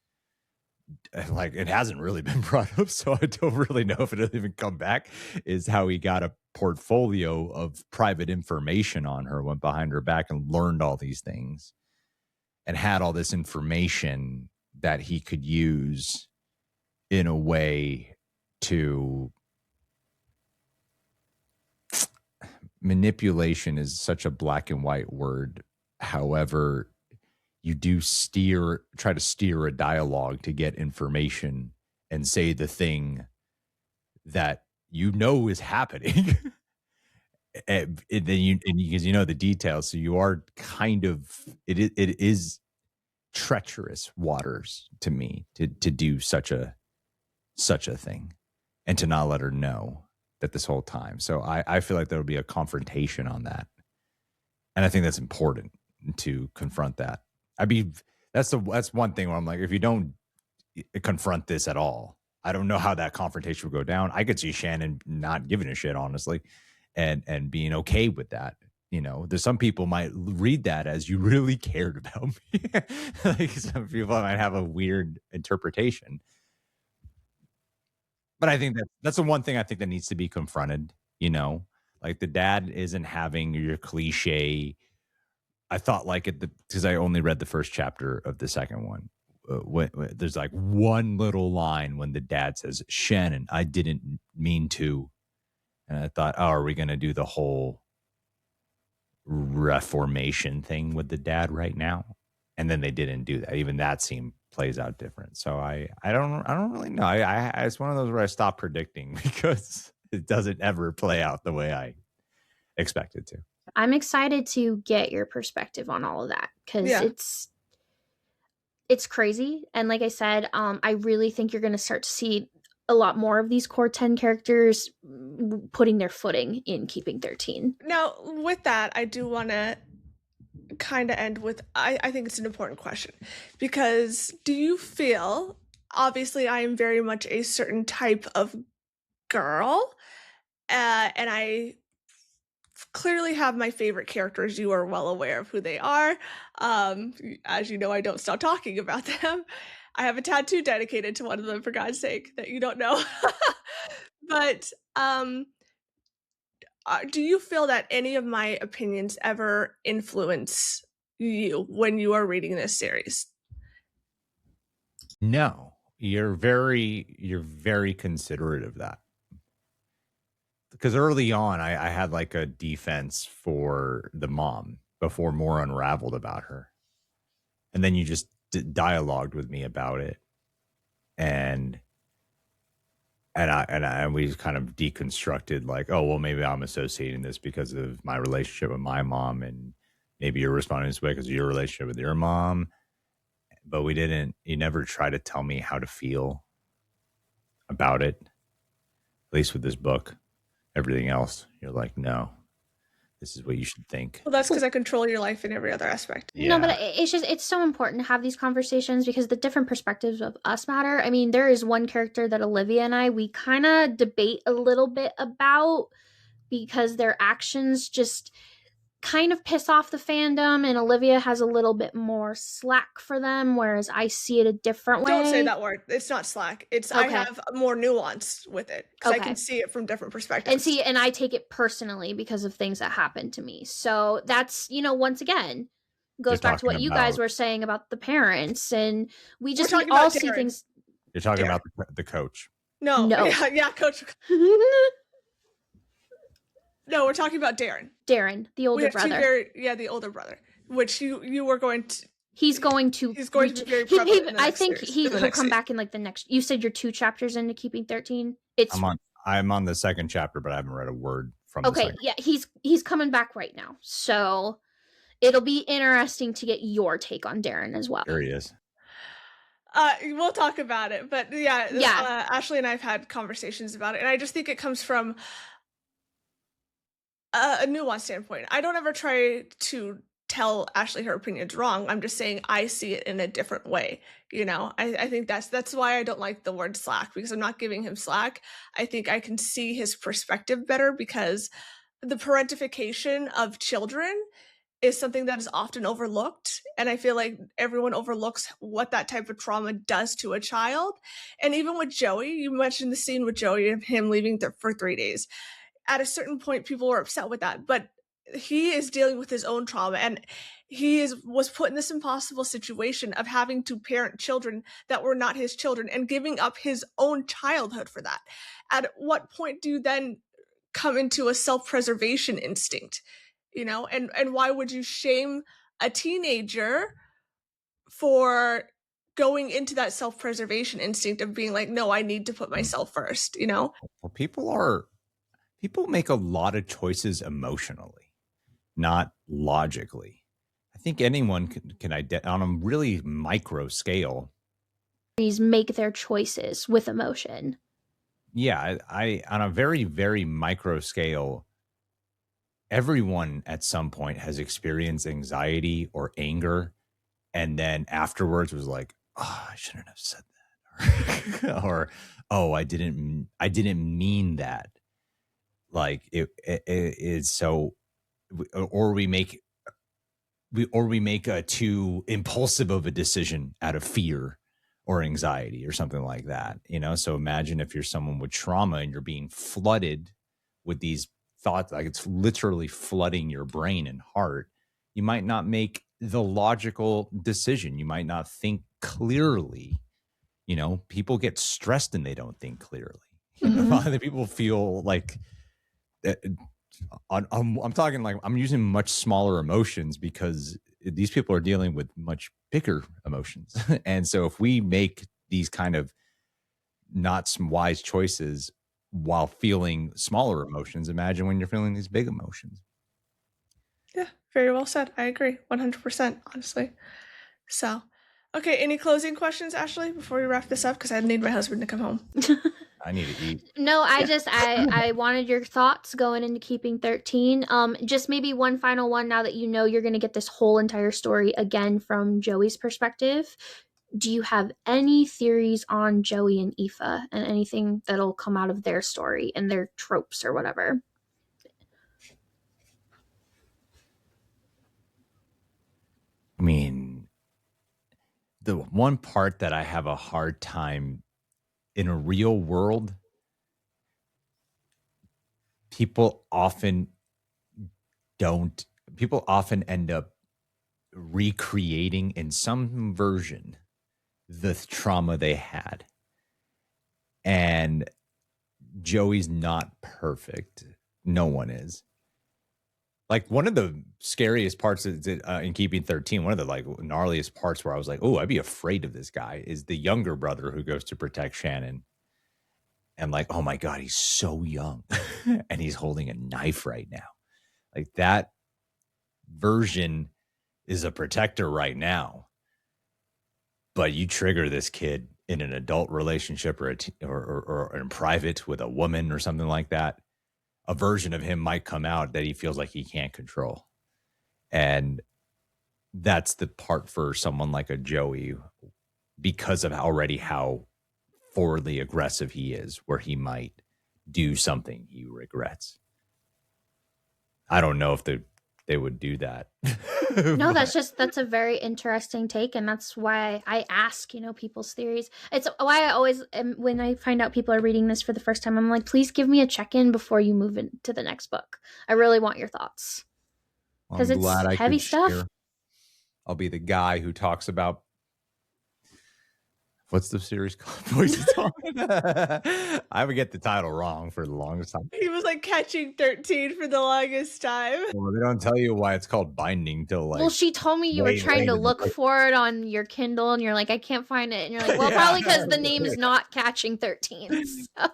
like, it hasn't really been brought up, so I don't really know if it'll even come back, is how he got a portfolio of private information on her, went behind her back and learned all these things and had all this information that he could use in a way to... Manipulation is such a black and white word. However, you do try to steer a dialogue to get information and say the thing that you know is happening. And then because you know the details, so you are kind of, it is treacherous waters to me to do such a thing and to not let her know that this whole time. So I feel like there'll be a confrontation on that. And I think that's important to confront that. That's one thing where I'm like, if you don't confront this at all, I don't know how that confrontation would go down. I could see Shannon not giving a shit, honestly, and being okay with that. There's some people might read that as you really cared about me. Like some people might have a weird interpretation. But I think that's the one thing I think that needs to be confronted, like the dad isn't having your cliche. I thought like because I only read the first chapter of the second one. When there's like one little line when the dad says, "Shannon, I didn't mean to." And I thought, oh, are we going to do the whole reformation thing with the dad right now? And then they didn't do that. Even that scene plays out different. So I don't really know. It's one of those where I stop predicting because it doesn't ever play out the way I expected to. I'm excited to get your perspective on all of that because it's crazy. And like I said, I really think you're going to start to see a lot more of these core 10 characters putting their footing in keeping 13. Now, with that, I do want to kind of end with, I think it's an important question, because do you feel, obviously I am very much a certain type of girl, and I clearly have my favorite characters. You are well aware of who they are. As you know, I don't stop talking about them. I have a tattoo dedicated to one of them, for God's sake, that you don't know. But do you feel that any of my opinions ever influence you when you are reading this series? No, you're very considerate of that. Because early on, I had like a defense for the mom before more unraveled about her. And then you just dialogued with me about it. And we kind of deconstructed like, oh, well, maybe I'm associating this because of my relationship with my mom. And maybe you're responding this way because of your relationship with your mom. But you never try to tell me how to feel about it, at least with this book. Everything else, you're like, no, this is what you should think. Well, that's because I control your life in every other aspect. Yeah. No, but it's so important to have these conversations because the different perspectives of us matter. I mean, there is one character that Olivia and we kind of debate a little bit about because their actions just kind of piss off the fandom, and Olivia has a little bit more slack for them, whereas I see it a different way. Don't say that word. It's not slack. It's okay. I have more nuance with it because I can see it from different perspectives. And I take it personally because of things that happen to me. So that's, once again, goes back to what you guys were saying about the parents, and we all see things. You're talking about the coach. No. Yeah, coach. No, we're talking about Darren. Darren, the older brother. The older brother. Which you were going to. He's going to be very prevalent. I think he'll come back in like the next. You said you're 2 chapters into Keeping 13. I'm on the 2nd chapter, but I haven't read a word from. Okay, yeah, he's coming back right now, so it'll be interesting to get your take on Darren as well. There he is. We'll talk about it, but Ashley and I have had conversations about it, and I just think it comes from a nuanced standpoint. I don't ever try to tell Ashley her opinion's wrong. I'm just saying I see it in a different way. I think that's why I don't like the word slack, because I'm not giving him slack. I think I can see his perspective better, because the parentification of children is something that is often overlooked. And I feel like everyone overlooks what that type of trauma does to a child. And even with Joey, you mentioned the scene with Joey and him leaving for 3 days. At a certain point, people were upset with that, but he is dealing with his own trauma, and he was put in this impossible situation of having to parent children that were not his children and giving up his own childhood for that. At what point do you then come into a self-preservation instinct? And why would you shame a teenager for going into that self-preservation instinct of being like, no, I need to put myself first, Well, people make a lot of choices emotionally, not logically. I think anyone can on a really micro scale, make their choices with emotion. Yeah, I on a very, very micro scale, everyone at some point has experienced anxiety or anger, and then afterwards was like, oh, I shouldn't have said that, or oh, I didn't mean that. Like it is so, or we make a too impulsive of a decision out of fear or anxiety or something like that. So imagine if you're someone with trauma and you're being flooded with these thoughts, like it's literally flooding your brain and heart. You might not make the logical decision. You might not think clearly. People get stressed and they don't think clearly. A lot of people feel like, I'm talking like I'm using much smaller emotions because these people are dealing with much bigger emotions. And so if we make these kind of not some wise choices while feeling smaller emotions, imagine when you're feeling these big emotions. Yeah, very well said. I agree 100%, honestly. So, okay, any closing questions, Ashley, before we wrap this up? Because I need my husband to come home. I need to eat. No, I wanted your thoughts going into Keeping 13. Just maybe one final one now that you're going to get this whole entire story again from Joey's perspective. Do you have any theories on Joey and Aoife and anything that'll come out of their story and their tropes or whatever? the one part that I have a hard time in a real world, people often end up recreating in some version the trauma they had. And Joey's not perfect. No one is. Like, one of the scariest parts in Keeping 13, one of the like gnarliest parts where I was like, oh, I'd be afraid of this guy, is the younger brother who goes to protect Shannon. And like, oh my God, he's so young and he's holding a knife right now. Like, that version is a protector right now. But you trigger this kid in an adult relationship or in private with a woman or something like that, a version of him might come out that he feels like he can't control. And that's the part for someone like a Joey, because of already how forwardly aggressive he is, where he might do something he regrets. I don't know if they would do that. No, that's a very interesting take, and that's why I ask, people's theories. It's why I always, when I find out people are reading this for the first time, I'm like, please give me a check-in before you move into the next book. I really want your thoughts, because it's heavy stuff. Share. I'll be the guy who talks about, what's the series called? Voice of Tommen. I would get the title wrong for the longest time. He was like Catching 13 for the longest time. Well, they don't tell you why it's called Binding till like. Well, she told me you were trying to look for it on your Kindle, and you're like, I can't find it, and you're like, well, yeah, probably because the name is not Catching 13. So.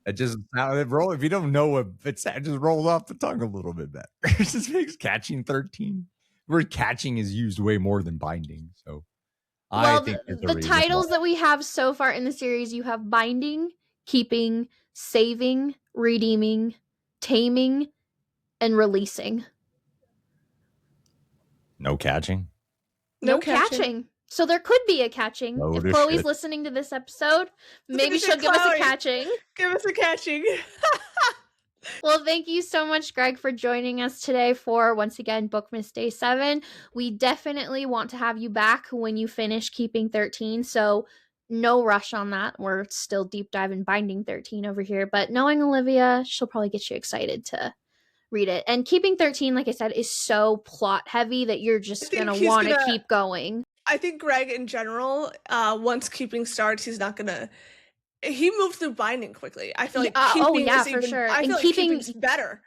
It just if you don't know what it's, it just rolls off the tongue a little bit better. It just makes Catching 13. The word catching is used way more than binding, so. Well, I think the titles that we have so far in the series, you have binding, keeping, saving, redeeming, taming, and releasing. No catching? No catching. So there could be a catching. If Chloe's listening to this episode, maybe she'll give us a catching. Give us a catching. Well, thank you so much, Greg, for joining us today for, once again, Bookmas Day 7. We definitely want to have you back when you finish Keeping 13, so no rush on that. We're still deep diving Binding 13 over here, but knowing Olivia, she'll probably get you excited to read it. And Keeping 13, like I said, is so plot heavy that you're just going to want to keep going. I think Greg, in general, once Keeping starts, he's not going to... He moved through Binding quickly. I feel like Keeping is even, for sure. I feel like Keeping's better.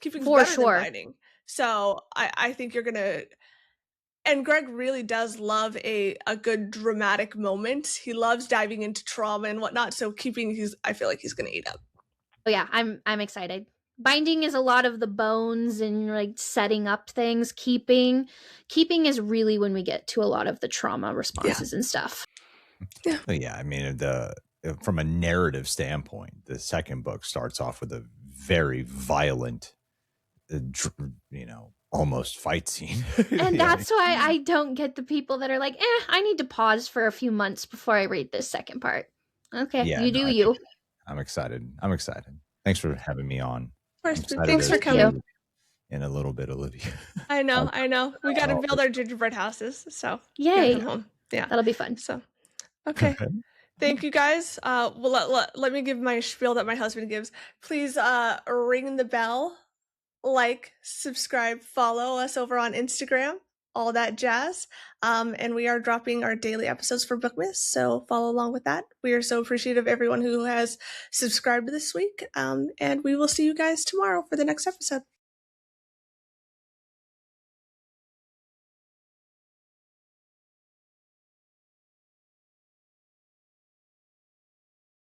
Keeping's for better than Binding. So I think you're gonna. And Greg really does love a good dramatic moment. He loves diving into trauma and whatnot. So Keeping, I feel like he's gonna eat up. Oh yeah, I'm excited. Binding is a lot of the bones and like setting up things. Keeping is really when we get to a lot of the trauma responses and stuff. Yeah. Yeah, I mean from a narrative standpoint, the second book starts off with a very violent, almost fight scene. And that's why I don't get the people that are like, I need to pause for a few months before I read this second part. Okay, yeah, you do you. I'm excited. Thanks for having me on. Thanks for coming. In a little bit, Olivia. I know. We got to build our gingerbread houses, so. Yay. Yeah. That'll be fun. So, okay. Thank you guys. Let me give my spiel that my husband gives. Please ring the bell, like, subscribe, follow us over on Instagram, all that jazz. And we are dropping our daily episodes for Bookmas, so follow along with that. We are so appreciative of everyone who has subscribed this week. And we will see you guys tomorrow for the next episode.